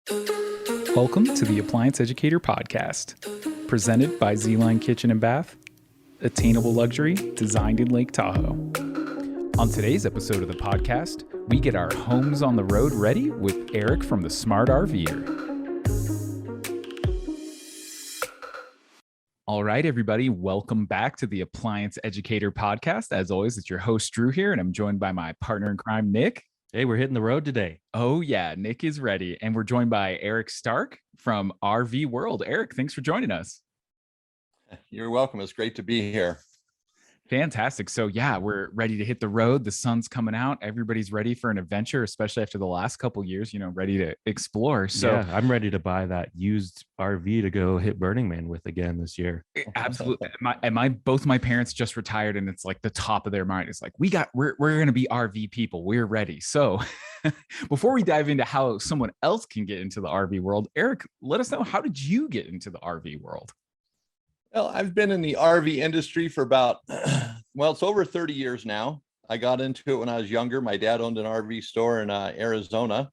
Welcome to the Appliance Educator Podcast, presented by Z-Line Kitchen and Bath, attainable luxury designed in Lake Tahoe. On today's episode of the podcast, we get our homes on the road ready with Eric from the Smart RV'er. All right, everybody, welcome back to the Appliance Educator Podcast. As always, it's your host, Drew here, and I'm joined by my partner in crime, Nick. Hey, we're hitting the road today. Oh, yeah, Nick is ready. And we're joined by Eric Stark from RV World. Eric, thanks for joining us. You're welcome. It's great to be here. Fantastic. So yeah, we're ready to hit the road. The sun's coming out. Everybody's ready for an adventure, especially after the last couple of years, ready to explore. So yeah, I'm ready to buy that used RV to go hit Burning Man with again this year. Absolutely. Both my parents just retired, and it's like the top of their mind. It's like, we're going to be RV people. We're ready. So before we dive into how someone else can get into the RV world, Eric, let us know, how did you get into the RV world? Well, I've been in the RV industry for about, it's over 30 years now. I got into it when I was younger. My dad owned an RV store in Arizona,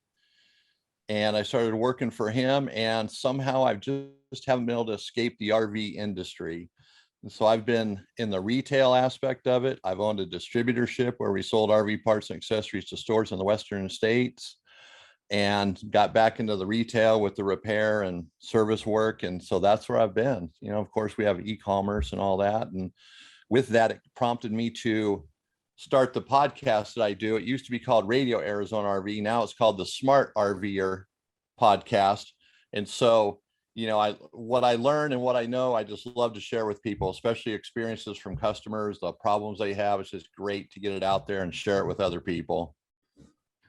and I started working for him, and somehow I've just haven't been able to escape the RV industry. And so I've been in the retail aspect of it. I've owned a distributorship where we sold RV parts and accessories to stores in the Western states, and got back into the retail with the repair and service work. And so that's where I've been. Of course, we have e-commerce and all that. And with that, it prompted me to start the podcast that I do. It used to be called Radio Arizona RV. Now it's called the Smart RV'er Podcast. And so, what I learn and what I know, I just love to share with people, especially experiences from customers, the problems they have. It's just great to get it out there and share it with other people.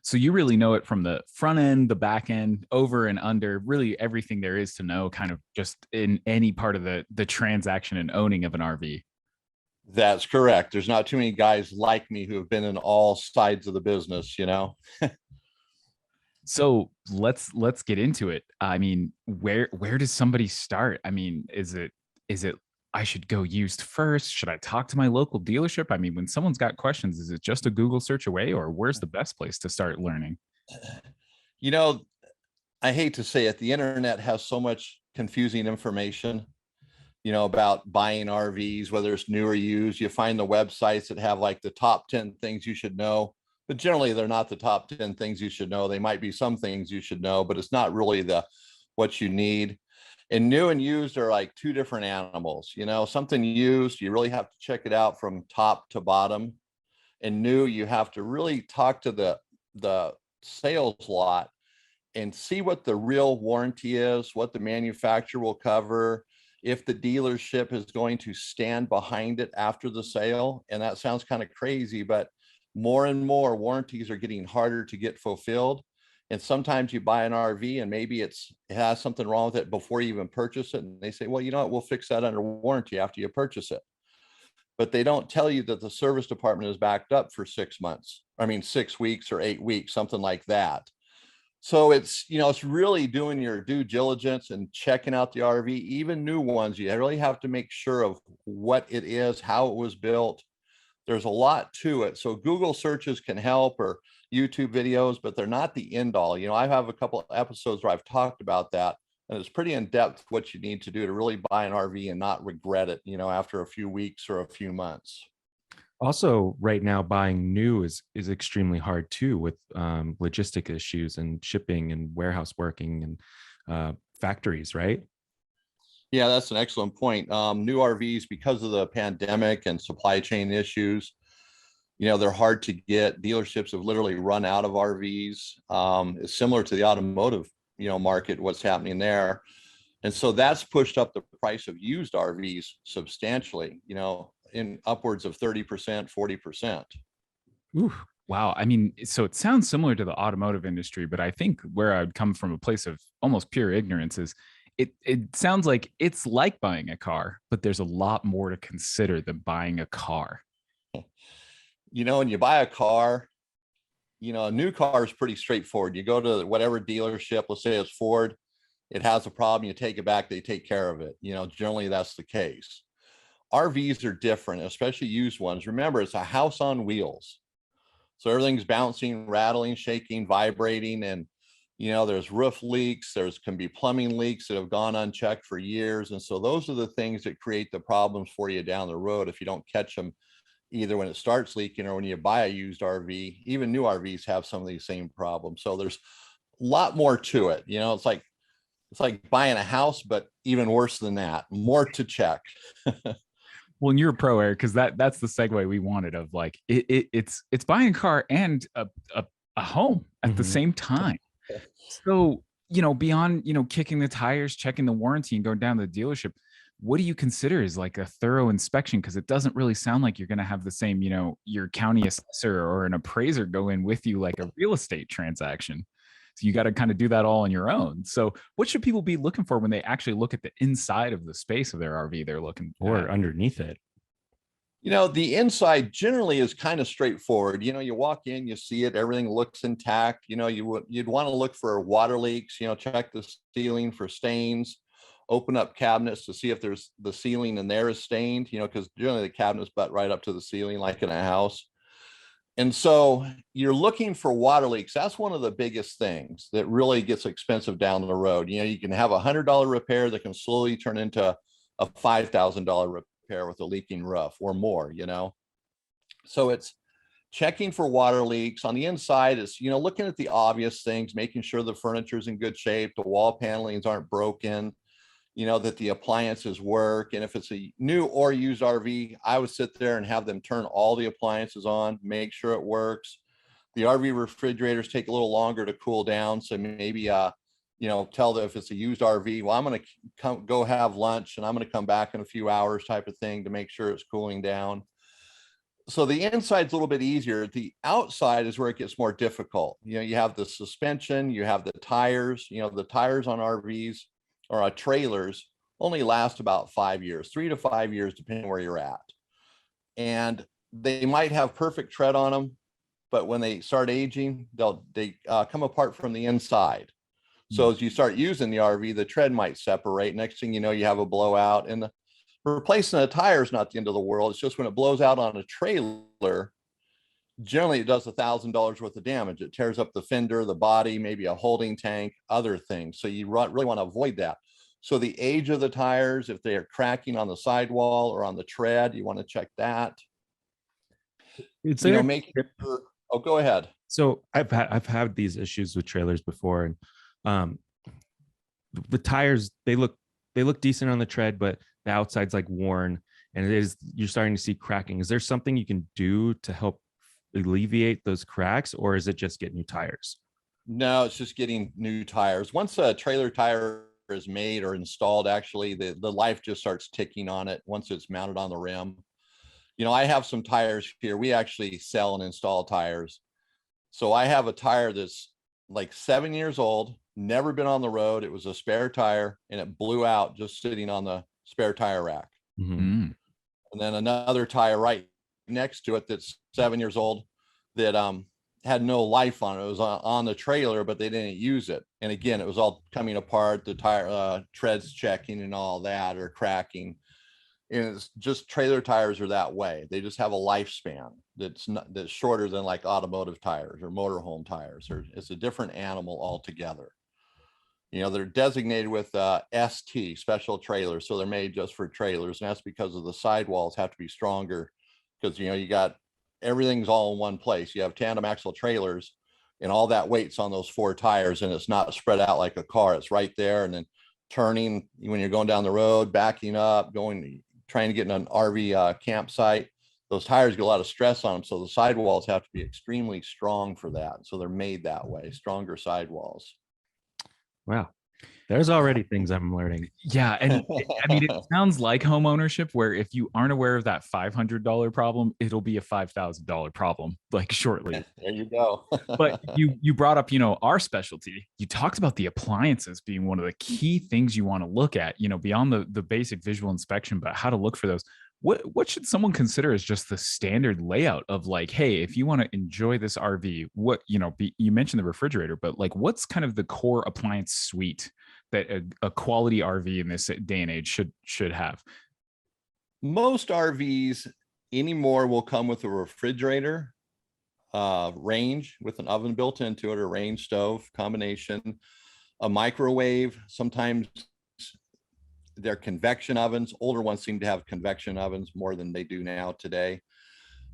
So you really know it from the front end, the back end, over and under, really everything there is to know, kind of just in any part of the transaction and owning of an RV. That's correct. There's not too many guys like me who have been in all sides of the business, So let's get into it. I mean, where does somebody start? I mean, is it I should go used first? Should I talk to my local dealership? I mean, when someone's got questions, is it just a Google search away, or where's the best place to start learning? I hate to say it, the internet has so much confusing information, about buying RVs, whether it's new or used. You find the websites that have like the top 10 things you should know, but generally they're not the top 10 things you should know. They might be some things you should know, but it's not really what you need. And new and used are like two different animals. Something used, you really have to check it out from top to bottom. And new, you have to really talk to the sales lot and see what the real warranty is, what the manufacturer will cover, if the dealership is going to stand behind it after the sale. And that sounds kind of crazy, but more and more warranties are getting harder to get fulfilled. And sometimes you buy an RV and maybe it has something wrong with it before you even purchase it. And they say, well, you know what, we'll fix that under warranty after you purchase it. But they don't tell you that the service department is backed up for 6 months. 6 weeks or 8 weeks, something like that. So it's really doing your due diligence and checking out the RV, even new ones. You really have to make sure of what it is, how it was built. There's a lot to it. So Google searches can help, or YouTube videos, but they're not the end all. I have a couple of episodes where I've talked about that, and it's pretty in depth what you need to do to really buy an RV and not regret it, after a few weeks or a few months. Also, right now, buying new is extremely hard too, with logistic issues and shipping and warehouse working and factories, right? Yeah, that's an excellent point. New RVs, because of the pandemic and supply chain issues, they're hard to get. Dealerships have literally run out of RVs. It's similar to the automotive, market, what's happening there. And so that's pushed up the price of used RVs substantially, in upwards of 30%, 40%. Ooh, wow. I mean, so it sounds similar to the automotive industry, but I think where I'd come from a place of almost pure ignorance is it sounds like it's like buying a car, but there's a lot more to consider than buying a car. When you buy a car, a new car is pretty straightforward. You go to whatever dealership, let's say it's Ford, it has a problem, you take it back, they take care of it. Generally that's the case. RVs are different, especially used ones. Remember, it's a house on wheels. So everything's bouncing, rattling, shaking, vibrating, and There's roof leaks, can be plumbing leaks that have gone unchecked for years. And so those are the things that create the problems for you down the road if you don't catch them either when it starts leaking or when you buy a used RV. Even new RVs have some of these same problems. So there's a lot more to it. It's like buying a house, but even worse than that, more to check. Well, and you're a pro, Eric, because that's the segue we wanted of like it's buying a car and a home at the same time. So, beyond, kicking the tires, checking the warranty and going down to the dealership, what do you consider is like a thorough inspection? Because it doesn't really sound like you're going to have the same, your county assessor or an appraiser go in with you like a real estate transaction. So you got to kind of do that all on your own. So what should people be looking for when they actually look at the inside of the space of their RV they're looking or at? underneath it? The inside generally is kind of straightforward. You walk in, you see it, everything looks intact. You'd want to look for water leaks, check the ceiling for stains, open up cabinets to see if there's the ceiling in there is stained, because generally the cabinets butt right up to the ceiling, like in a house. And so you're looking for water leaks. That's one of the biggest things that really gets expensive down the road. You can have $100 repair that can slowly turn into a $5,000 repair with a leaking roof or more, So it's checking for water leaks. On the inside is, looking at the obvious things, making sure the furniture's in good shape, the wall panelings aren't broken, that the appliances work. And if it's a new or used RV, I would sit there and have them turn all the appliances on, make sure it works. The RV refrigerators take a little longer to cool down. So maybe, tell them if it's a used RV, well, I'm going to go have lunch and I'm going to come back in a few hours type of thing to make sure it's cooling down. So the inside's a little bit easier. The outside is where it gets more difficult. You have the suspension, you have the tires, the tires on RVs or trailers only last about 5 years, 3 to 5 years, depending where you're at. And they might have perfect tread on them, but when they start aging, they come apart from the inside. So as you start using the RV, the tread might separate. Next thing you know, you have a blowout. And replacing a tire is not the end of the world. It's just when it blows out on a trailer, generally it does $1,000 worth of damage. It tears up the fender, the body, maybe a holding tank, other things. So you really want to avoid that. So the age of the tires, if they are cracking on the sidewall or on the tread, you want to check that. It's make sure. Oh, go ahead. So I've had these issues with trailers before, and the tires, they look decent on the tread, but the outside's like worn, and you're starting to see cracking. Is there something you can do to help alleviate those cracks, or is it just get new tires? No, it's just getting new tires. Once a trailer tire is made or installed, actually the life just starts ticking on it once it's mounted on the rim. I have some tires here. We actually sell and install tires. So I have a tire that's like 7 years old, never been on the road. It was a spare tire and it blew out just sitting on the spare tire rack. Mm-hmm. And then another tire right next to it that's 7 years old that had no life on it. It was on the trailer, but they didn't use it. And again, it was all coming apart, the tire treads checking and all that, or cracking. And it's just, trailer tires are that way. They just have a lifespan that's shorter than like automotive tires or motorhome tires. It's a different animal altogether. They're designated with ST, special trailers. So they're made just for trailers. And that's because of the sidewalls have to be stronger, because, you got everything's all in one place. You have tandem axle trailers and all that weight's on those 4 tires, and it's not spread out like a car. It's right there. And then turning when you're going down the road, backing up, trying to get in an RV campsite, those tires get a lot of stress on them. So the sidewalls have to be extremely strong for that. So they're made that way, stronger sidewalls. Wow. There's already things I'm learning. Yeah. And I mean, it sounds like home ownership, where if you aren't aware of that $500 problem, it'll be a $5,000 problem, like shortly. There you go. But you brought up, our specialty. You talked about the appliances being one of the key things you want to look at, beyond the basic visual inspection, but how to look for those. What should someone consider as just the standard layout of like, hey, if you want to enjoy this RV, you mentioned the refrigerator, but like, what's kind of the core appliance suite that a quality RV in this day and age should have? Most RVs anymore will come with a refrigerator, range with an oven built into it, or range stove combination, a microwave. Sometimes they're convection ovens. Older ones seem to have convection ovens more than they do now today.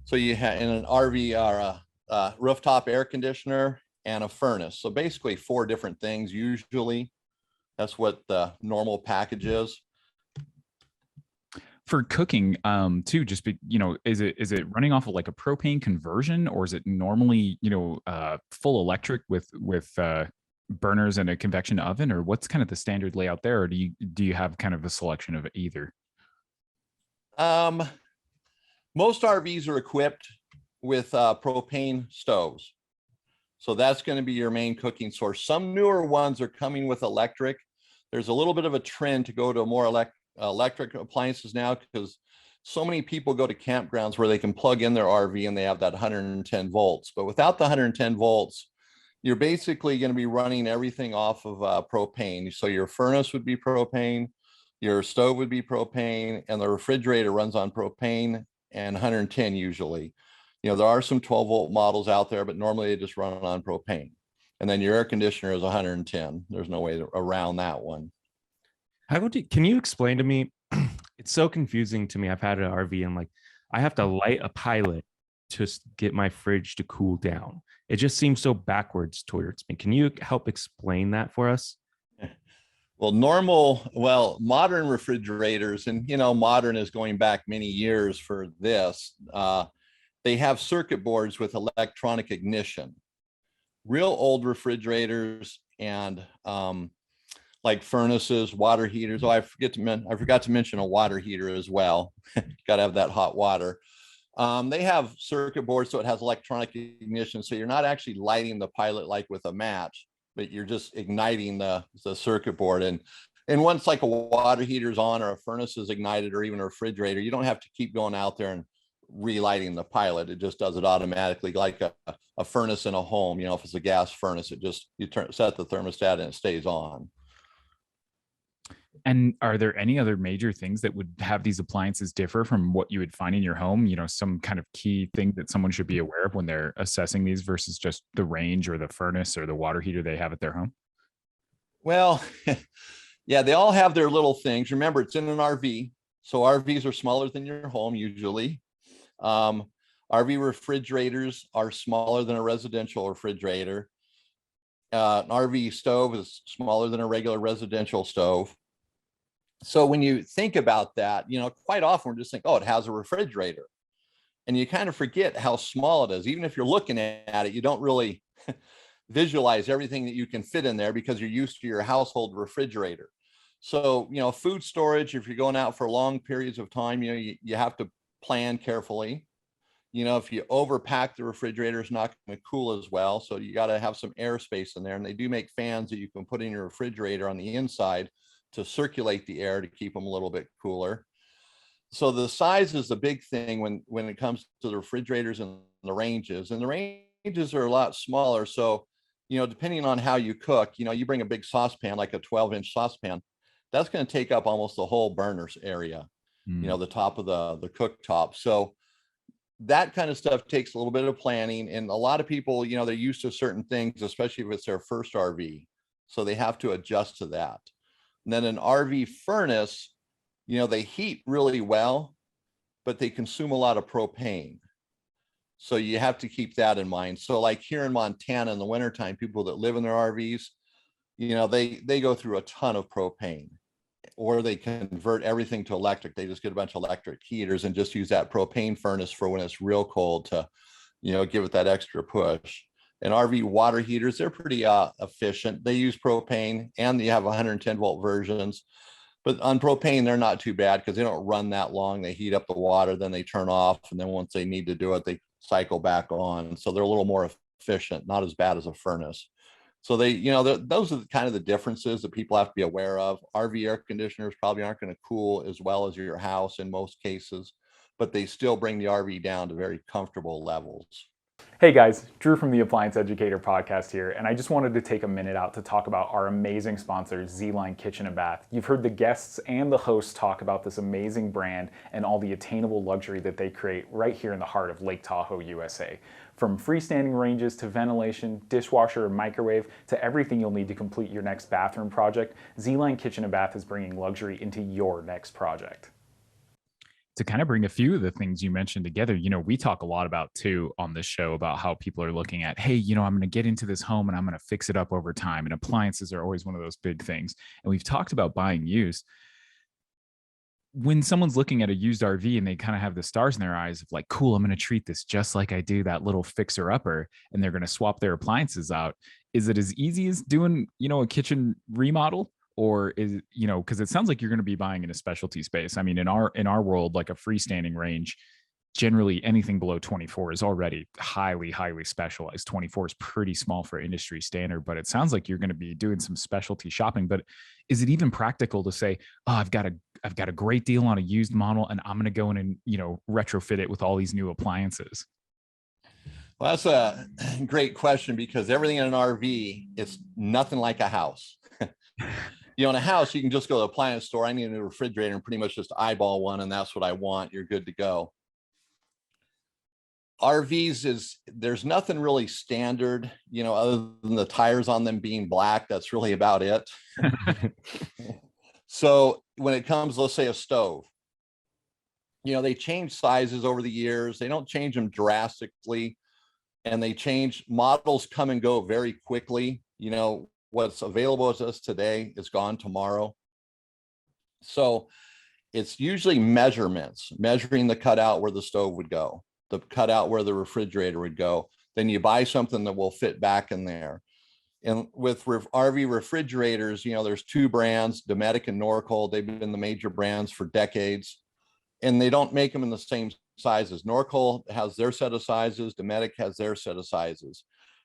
So you have in an RV or a rooftop air conditioner and a furnace. So basically 4 different things usually. That's what the normal package is. For cooking, too, just is it running off of like a propane conversion, or is it normally, full electric with burners and a convection oven, or what's kind of the standard layout there? Or do you have kind of a selection of either? Most RVs are equipped with propane stoves. So that's going to be your main cooking source. Some newer ones are coming with electric. There's a little bit of a trend to go to more electric appliances now, because so many people go to campgrounds where they can plug in their RV and they have that 110 volts. But without the 110 volts, you're basically going to be running everything off of propane. So your furnace would be propane, your stove would be propane, and the refrigerator runs on propane and 110 usually. There are some 12 volt models out there, but normally they just run on propane. And then your air conditioner is 110. There's no way around that one. Can you explain to me? It's so confusing to me. I've had an RV and I have to light a pilot to get my fridge to cool down. It just seems so backwards towards me. Can you help explain that for us? Well, modern refrigerators, and modern is going back many years for this. They have circuit boards with electronic ignition. Real old refrigerators and like furnaces, water heaters. Oh, I forgot to mention a water heater as well. Got to have that hot water. They have circuit boards, so it has electronic ignition. So you're not actually lighting the pilot like with a match, but you're just igniting the circuit board. And once like a water heater's on, or a furnace is ignited, or even a refrigerator, you don't have to keep going out there and relighting the pilot. It just does it automatically, like a furnace in a home. If it's a gas furnace, you set the thermostat and it stays on. And are there any other major things that would have these appliances differ from what you would find in your home? Some kind of key thing that someone should be aware of when they're assessing these versus just the range or the furnace or the water heater they have at their home? Well, yeah, they all have their little things. Remember, it's in an RV. So RVs are smaller than your home usually. RV refrigerators are smaller than a residential refrigerator. An RV stove is smaller than a regular residential stove. So when you think about that, quite often we're just thinking, oh, it has a refrigerator. And you kind of forget how small it is. Even if you're looking at it, you don't really visualize everything that you can fit in there because you're used to your household refrigerator. So, food storage, if you're going out for long periods of time, you have to plan carefully. If you overpack the refrigerator, it's not going to cool as well. So you got to have some airspace in there. And they do make fans that you can put in your refrigerator on the inside to circulate the air to keep them a little bit cooler. So the size is the big thing when it comes to the refrigerators and the ranges. And the ranges are a lot smaller. So, depending on how you cook, you bring a big saucepan, like a 12-inch saucepan, that's going to take up almost the whole burners area, the top of the cooktop. So that kind of stuff takes a little bit of planning. And a lot of people, they're used to certain things, especially if it's their first RV. So they have to adjust to that. And then an RV furnace, they heat really well, but they consume a lot of propane. So you have to keep that in mind. So like here in Montana in the wintertime, people that live in their RVs, they go through a ton of propane, or they convert everything to electric. They just get a bunch of electric heaters and just use that propane furnace for when it's real cold to, give it that extra push. And RV water heaters, they're pretty efficient. They use propane, and you have 110 volt versions. But on propane, they're not too bad because they don't run that long. They heat up the water, then they turn off. And then once they need to do it, they cycle back on. So they're a little more efficient, not as bad as a furnace. So those are kind of the differences that people have to be aware of. RV air conditioners probably aren't going to cool as well as your house in most cases, but they still bring the RV down to very comfortable levels. Hey guys, Drew from the Appliance Educator Podcast here, and I just wanted to take a minute out to talk about our amazing sponsor, Z-Line Kitchen and Bath. You've heard the guests and the hosts talk about this amazing brand and all the attainable luxury that they create right here in the heart of Lake Tahoe, USA. From freestanding ranges to ventilation, dishwasher and microwave, to everything you'll need to complete your next bathroom project, Z-Line Kitchen and Bath is bringing luxury into your next project. To kind of bring a few of the things you mentioned together, we talk a lot about too on this show about how people are looking at, hey, I'm going to get into this home and I'm going to fix it up over time. And appliances are always one of those big things. And we've talked about buying used. When someone's looking at a used RV and they kind of have the stars in their eyes of like, cool, I'm going to treat this just like I do that little fixer upper, and they're going to swap their appliances out. Is it as easy as doing, a kitchen remodel? Or is because it sounds like you're going to be buying in a specialty space. I mean, in our world, like a freestanding range, generally anything below 24 is already highly specialized. 24 is pretty small for industry standard, but it sounds like you're going to be doing some specialty shopping. But is it even practical to say, oh, I've got a great deal on a used model and I'm going to go in and retrofit it with all these new appliances? Well, that's a great question, because everything in an RV is nothing like a house. In a house, you can just go to the appliance store. I need a new refrigerator and pretty much just eyeball one, and that's what I want. You're good to go. RVs there's nothing really standard, other than the tires on them being black. That's really about it. So when it comes, let's say a stove, they change sizes over the years. They don't change them drastically, and they change. Models come and go very quickly. What's available to us today is gone tomorrow. So it's usually measuring the cutout where the stove would go, the cutout where the refrigerator would go. Then you buy something that will fit back in there. And with RV refrigerators, there's two brands, Dometic and Norcold. They've been the major brands for decades, and they don't make them in the same sizes. Norcold has their set of sizes. Dometic has their set of sizes.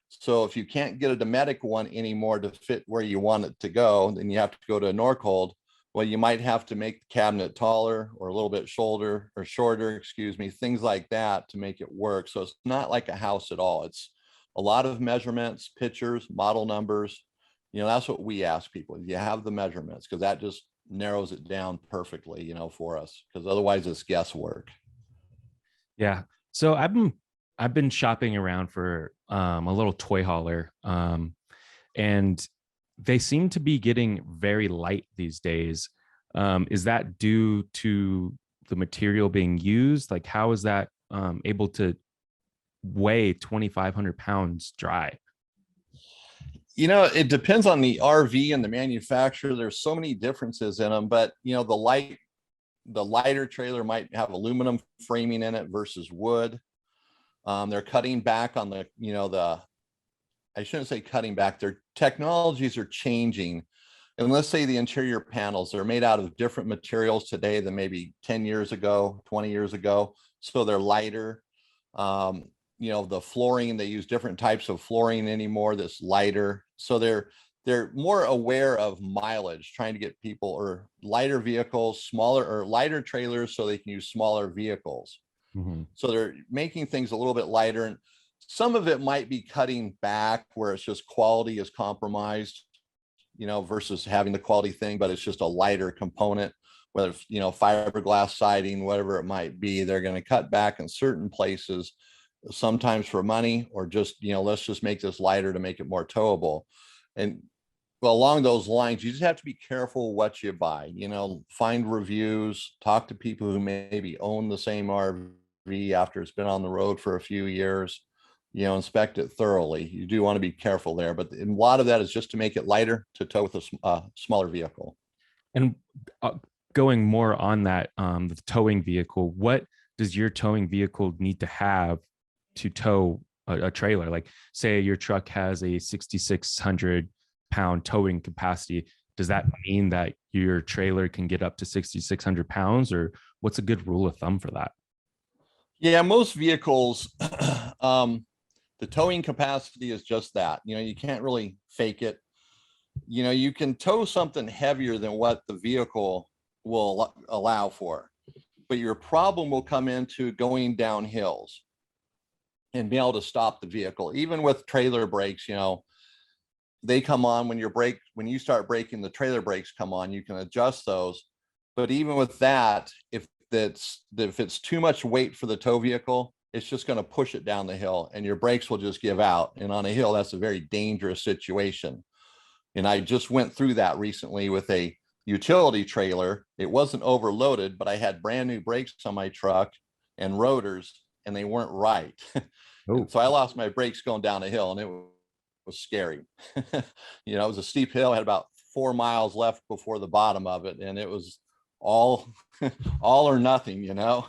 So if you can't get a Dometic one anymore to fit where you want it to go, then you have to go to a Norcold. Well, you might have to make the cabinet taller or a little bit shorter, things like that to make it work. So it's not like a house at all. It's a lot of measurements, pictures, model numbers. That's what we ask people. You have the measurements, because that just narrows it down perfectly, for us, because otherwise it's guesswork. Yeah. So I've been shopping around for a little toy hauler, and they seem to be getting very light these days. Is that due to the material being used? Like, how is that able to weigh 2,500 pounds dry? It depends on the RV and the manufacturer. There's so many differences in them, but the lighter trailer might have aluminum framing in it versus wood. They're cutting back on I shouldn't say cutting back. Their technologies are changing. And let's say the interior panels are made out of different materials today than maybe 10 years ago, 20 years ago. So they're lighter. The flooring, they use different types of flooring anymore that's lighter. So they're more aware of mileage, trying to get people, or lighter vehicles, smaller or lighter trailers, so they can use smaller vehicles. Mm-hmm. So they're making things a little bit lighter, and some of it might be cutting back where it's just quality is compromised, versus having the quality thing, but it's just a lighter component, whether it's, fiberglass siding, whatever it might be. They're going to cut back in certain places, sometimes for money, or just, let's just make this lighter to make it more towable. And well, along those lines, you just have to be careful what you buy, find reviews, talk to people who maybe own the same RV after it's been on the road for a few years, inspect it thoroughly. You do want to be careful there, but a lot of that is just to make it lighter to tow with a smaller vehicle. And going more on that, the towing vehicle, what does your towing vehicle need to have to tow a trailer? Like, say your truck has a 6,600 pound towing capacity. Does that mean that your trailer can get up to 6,600 pounds, or what's a good rule of thumb for that? Yeah, most vehicles, the towing capacity is just that. You can't really fake it. You can tow something heavier than what the vehicle will allow for, but your problem will come into going down hills. and being able to stop the vehicle. Even with trailer brakes, they come on when you start braking, the trailer brakes come on, you can adjust those. But even with that, if it's too much weight for the tow vehicle, it's just going to push it down the hill and your brakes will just give out. And on a hill, that's a very dangerous situation. And I just went through that recently with a utility trailer. It wasn't overloaded, but I had brand new brakes on my truck and rotors, and they weren't right. So I lost my brakes going down a hill, and it was scary. It was a steep hill. I had about 4 miles left before the bottom of it, and it was all or nothing. So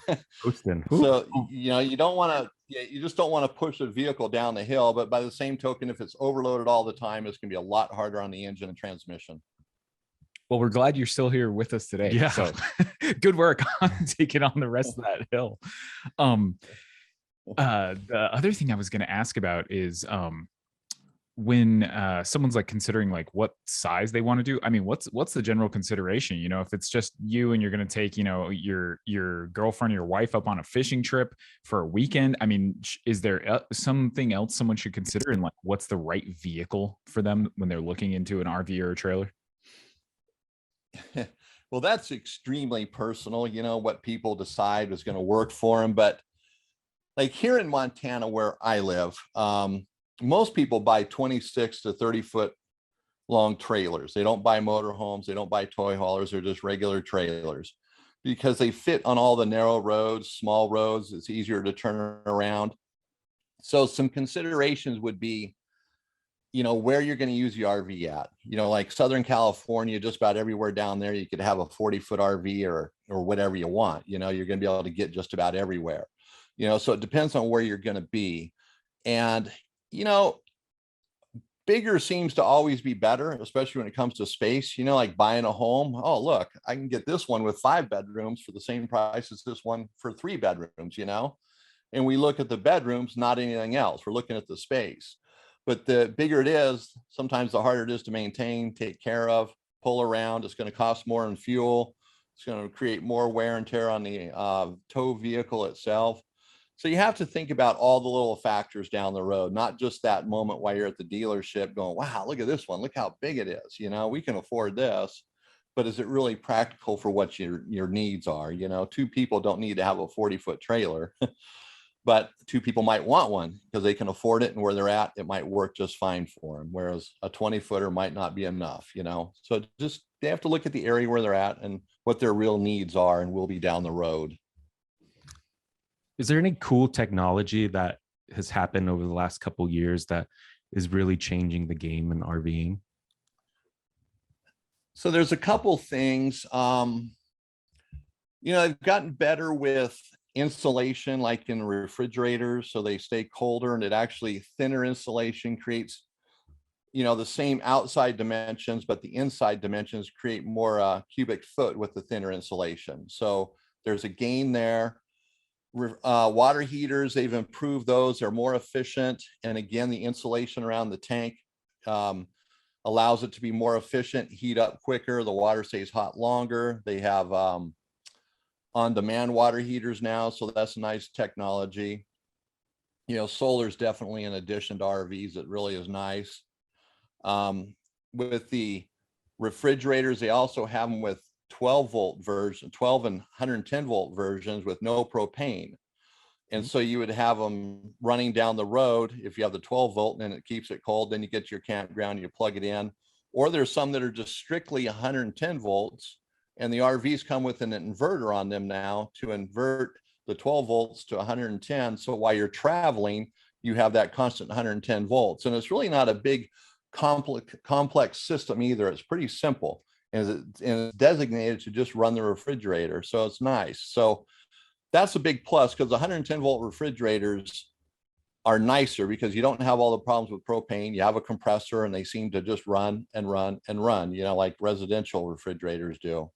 you don't want to, you just don't want to push a vehicle down the hill. But by the same token, if it's overloaded all the time, it's going to be a lot harder on the engine and transmission. Well, we're glad you're still here with us today. Yeah. So good work on taking on the rest of that hill. The other thing I was going to ask about is when someone's like considering like what size they want to do. I mean, what's the general consideration? If it's just you and you're going to take, your girlfriend or your wife up on a fishing trip for a weekend. I mean, is there something else someone should consider, and like what's the right vehicle for them when they're looking into an RV or a trailer? Well, that's extremely personal, what people decide is going to work for them. But like here in Montana, where I live, most people buy 26 to 30 foot long trailers. They don't buy motorhomes. They don't buy toy haulers. They're just regular trailers because they fit on all the narrow roads, small roads. It's easier to turn around. So some considerations would be, where you're going to use the RV at. Like Southern California, just about everywhere down there, you could have a 40-foot RV or whatever you want. You're going to be able to get just about everywhere. So it depends on where you're going to be. And, bigger seems to always be better, especially when it comes to space. Like buying a home. Oh, look, I can get this one with 5 bedrooms for the same price as this one for 3 bedrooms, and we look at the bedrooms, not anything else. We're looking at the space. But the bigger it is, sometimes the harder it is to maintain, take care of, pull around. It's going to cost more in fuel. It's going to create more wear and tear on the tow vehicle itself. So you have to think about all the little factors down the road, not just that moment while you're at the dealership going, wow, look at this one. Look how big it is. We can afford this. But is it really practical for what your needs are? 2 people don't need to have a 40-foot trailer. But 2 people might want one because they can afford it, and where they're at, it might work just fine for them. Whereas a 20-footer might not be enough, So just they have to look at the area where they're at and what their real needs are, and will be down the road. Is there any cool technology that has happened over the last couple of years that is really changing the game in RVing? So there's a couple things. I've gotten better with insulation, like in refrigerators, so they stay colder, and it actually thinner insulation creates the same outside dimensions, but the inside dimensions create more cubic foot with the thinner insulation. So there's a gain there. Water heaters, they've improved those. They're more efficient, and again, the insulation around the tank allows it to be more efficient, heat up quicker, the water stays hot longer. They have on-demand water heaters now, so that's nice technology. Solar is definitely an addition to RVs. It really is nice. With the refrigerators, they also have them with 12 and 110 volt versions with no propane. And so you would have them running down the road. If you have the 12 volt and it keeps it cold, then you get to your campground, you plug it in. Or there's some that are just strictly 110 volts. And the RVs come with an inverter on them now to invert the 12 volts to 110. So while you're traveling, you have that constant 110 volts. And it's really not a big complex system either. It's pretty simple. And it's designated to just run the refrigerator. So it's nice. So that's a big plus, because 110 volt refrigerators are nicer because you don't have all the problems with propane. You have a compressor and they seem to just run and run and run, like residential refrigerators do.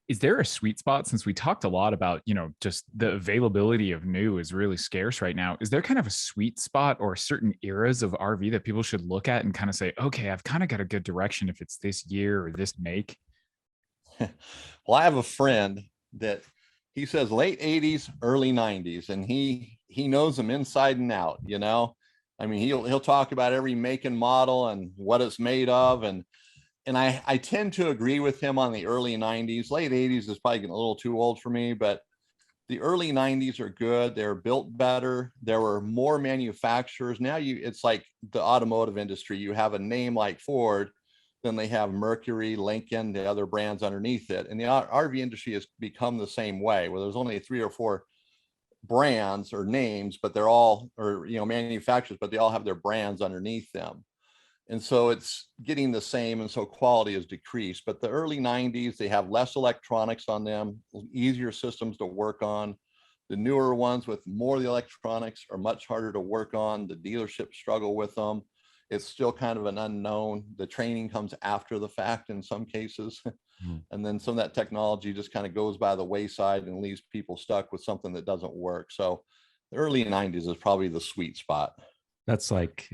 Is there a sweet spot, since we talked a lot about, just the availability of new is really scarce right now? Is there kind of a sweet spot or certain eras of RV that people should look at and kind of say, okay, I've kind of got a good direction if it's this year or this make? Well, I have a friend that he says late 80s, early 90s, and he knows them inside and out, you know. I mean, he'll talk about every make and model and what it's made of, and I tend to agree with him on the early 90s. Late 80s is probably getting a little too old for me, but the early 90s are good. They're built better. There were more manufacturers. Now it's like the automotive industry. You have a name like Ford, then they have Mercury, Lincoln, the other brands underneath it. And the RV industry has become the same way, where there's only 3 or 4 brands or names, but they're all, or, you know, manufacturers, but they all have their brands underneath them. And so it's getting the same, and so quality has decreased. But the early 90s, they have less electronics on them, easier systems to work on. The newer ones with more of the electronics are much harder to work on. The dealerships struggle with them. It's still kind of an unknown. The training comes after the fact in some cases. And then some of that technology just kind of goes by the wayside and leaves people stuck with something that doesn't work. So the early 90s is probably the sweet spot. That's like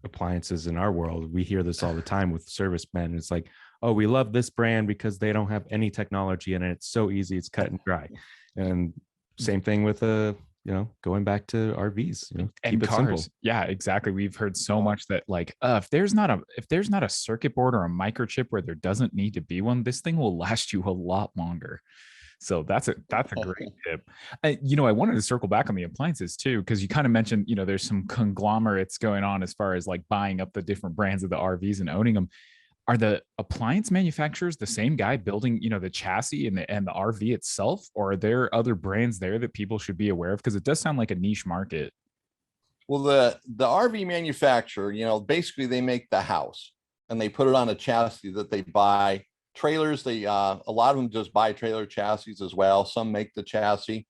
appliances in our world. We hear this all the time with servicemen. It's like, oh, we love this brand because they don't have any technology in it. It's so easy, it's cut and dry. And same thing with going back to RVs, and keep it cars. simple. Yeah, exactly. We've heard so much that like, if there's not a circuit board or a microchip where there doesn't need to be one, this thing will last you a lot longer. So that's a great tip. I wanted to circle back on the appliances too, because you kind of mentioned, there's some conglomerates going on as far as like buying up the different brands of the RVs and owning them. Are the appliance manufacturers the same guy building, the chassis and the RV itself, or are there other brands there that people should be aware of? Because it does sound like a niche market. Well, the RV manufacturer, basically they make the house and they put it on a chassis that they buy. Trailers, a lot of them just buy trailer chassis as well. Some make the chassis.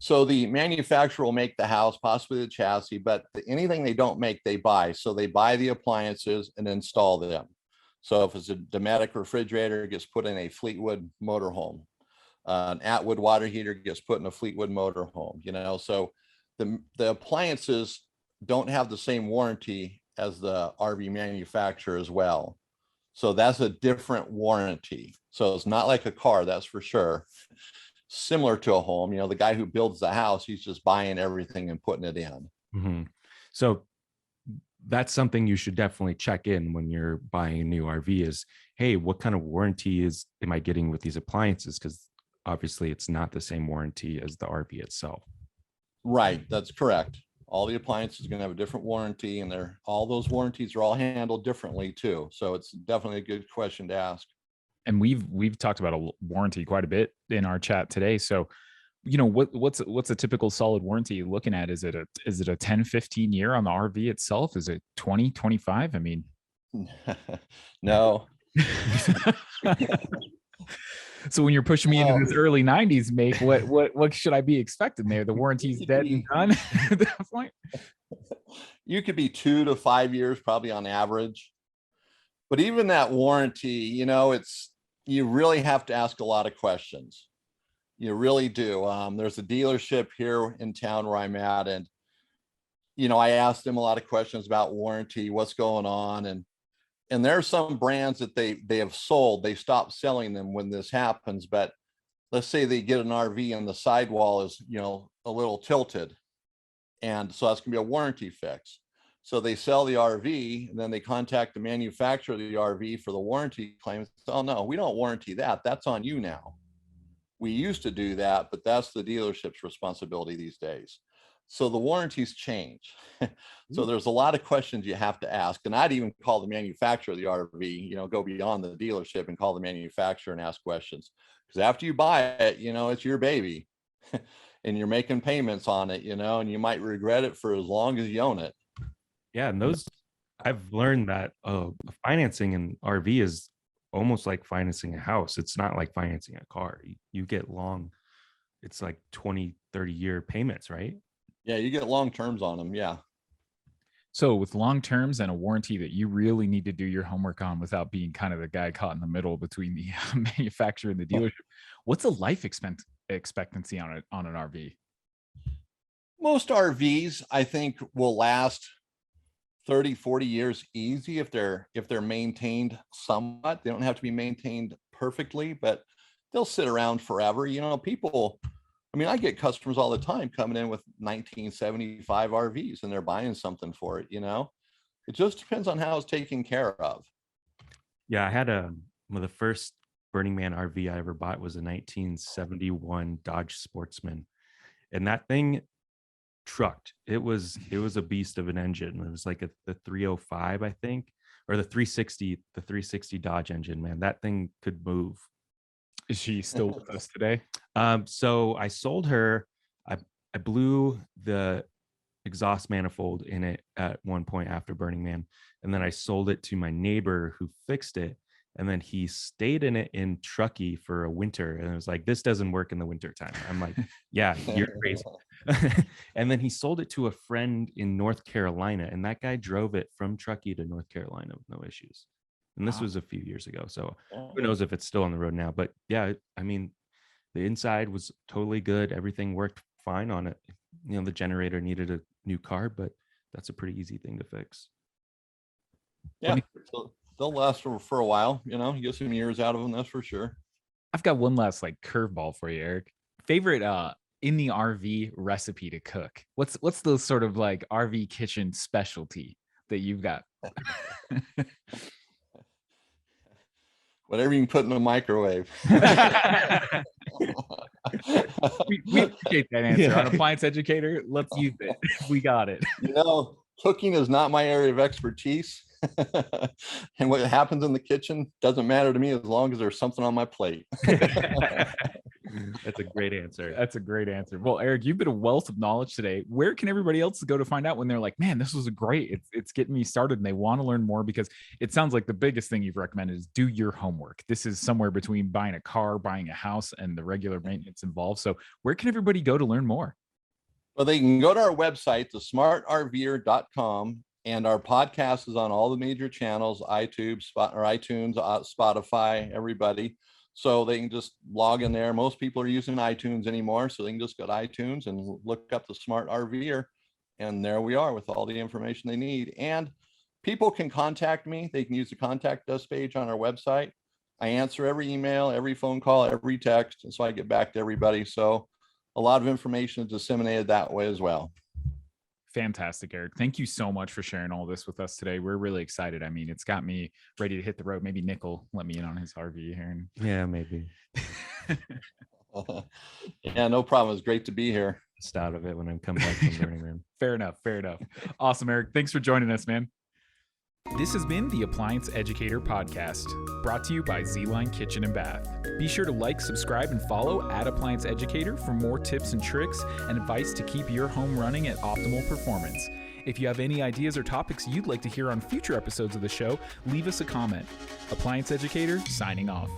So the manufacturer will make the house, possibly the chassis, but anything they don't make, they buy. So they buy the appliances and install them. So if it's a Dometic refrigerator, it gets put in a Fleetwood motorhome. An Atwood water heater gets put in a Fleetwood motorhome. So the appliances don't have the same warranty as the RV manufacturer as well. So that's a different warranty. So it's not like a car, that's for sure. Similar to a home, the guy who builds the house, he's just buying everything and putting it in. Mm-hmm. So that's something you should definitely check in when you're buying a new RV is, hey, what kind of warranty am I getting with these appliances? Because obviously it's not the same warranty as the RV itself. Right, that's correct. All the appliances are going to have a different warranty, and all those warranties are all handled differently too. So it's definitely a good question to ask. And we've talked about a warranty quite a bit in our chat today. So, what's a typical solid warranty you're looking at? Is it a 10, 15 year on the RV itself? Is it 20, 25? I mean, no. So when you're pushing me into this early 90s make, what should I be expecting there? The warranty's dead and done at that point? You could be 2 to 5 years probably on average. But even that warranty, you really have to ask a lot of questions. You really do. There's a dealership here in town where I'm at, and I asked them a lot of questions about warranty, what's going on, and there are some brands that they have sold. They stopped selling them when this happens. But let's say they get an RV and the sidewall is a little tilted, and so that's gonna be a warranty fix. So they sell the RV, and then they contact the manufacturer of the RV for the warranty claims. Oh no, we don't warranty that. That's on you now. We used to do that, but that's the dealership's responsibility these days. So the warranties change. So there's a lot of questions you have to ask. And I'd even call the manufacturer of the RV, go beyond the dealership and call the manufacturer and ask questions. Because after you buy it, it's your baby and you're making payments on it, and you might regret it for as long as you own it. Yeah, and I've learned that financing an RV is almost like financing a house. It's not like financing a car. You get it's like 20, 30 year payments, right? Yeah, you get long terms on them. Yeah. So with long terms and a warranty that you really need to do your homework on without being kind of the guy caught in the middle between the manufacturer and the dealership, what's a life expectancy on an RV? Most RVs, I think, will last 30, 40 years easy if they're maintained somewhat. They don't have to be maintained perfectly, but they'll sit around forever. People, I mean, I get customers all the time coming in with 1975 RVs and they're buying something for it. It just depends on how it's taken care of. Yeah, I had one of the first Burning Man RV I ever bought was a 1971 Dodge Sportsman, and that thing trucked. It was a beast of an engine. It was like the 305, I think, or the 360 Dodge engine. Man, that thing could move. Is she still with us today? So I sold her. I blew the exhaust manifold in it at one point after Burning Man, and then I sold it to my neighbor who fixed it, and then he stayed in it in Truckee for a winter, and it was like, this doesn't work in the winter time. I'm like, yeah, you're crazy. And then he sold it to a friend in North Carolina, and that guy drove it from Truckee to North Carolina with no issues. And this was a few years ago, so who knows if it's still on the road now. But yeah, I mean, the inside was totally good. Everything worked fine on it. The generator needed a new carb, but that's a pretty easy thing to fix. Yeah, so they'll last for a while. You get some years out of them, that's for sure. I've got one last curveball for you, Eric. Favorite in the RV recipe to cook? What's the sort of RV kitchen specialty that you've got? Whatever you can put in a microwave. we appreciate that answer. Yeah. On Appliance Educator, let's use it. We got it. Cooking is not my area of expertise. And what happens in the kitchen doesn't matter to me as long as there's something on my plate. That's a great answer. That's a great answer. Well, Eric, you've been a wealth of knowledge today. Where can everybody else go to find out when they're like, man, this was great. It's getting me started and they want to learn more? Because it sounds like the biggest thing you've recommended is do your homework. This is somewhere between buying a car, buying a house, and the regular maintenance involved. So where can everybody go to learn more? Well, they can go to our website, thesmartrver.com. And our podcast is on all the major channels, iTunes, Spotify, everybody. So they can just log in there. Most people are using iTunes anymore, so they can just go to iTunes and look up the Smart RV'er. And there we are with all the information they need. And people can contact me. They can use the contact us page on our website. I answer every email, every phone call, every text. And so I get back to everybody. So a lot of information is disseminated that way as well. Fantastic, Eric. Thank you so much for sharing all this with us today. We're really excited. I mean, it's got me ready to hit the road. Maybe Nick will let me in on his RV here. Yeah, maybe. Yeah, no problem. It's great to be here. Just out of it when I'm coming back from Burning Man. Fair enough. Awesome, Eric. Thanks for joining us, man. This has been the Appliance Educator Podcast, brought to you by Z-Line Kitchen and Bath. Be sure to like, subscribe, and follow @Appliance Educator for more tips and tricks and advice to keep your home running at optimal performance. If you have any ideas or topics you'd like to hear on future episodes of the show, leave us a comment. Appliance Educator, signing off.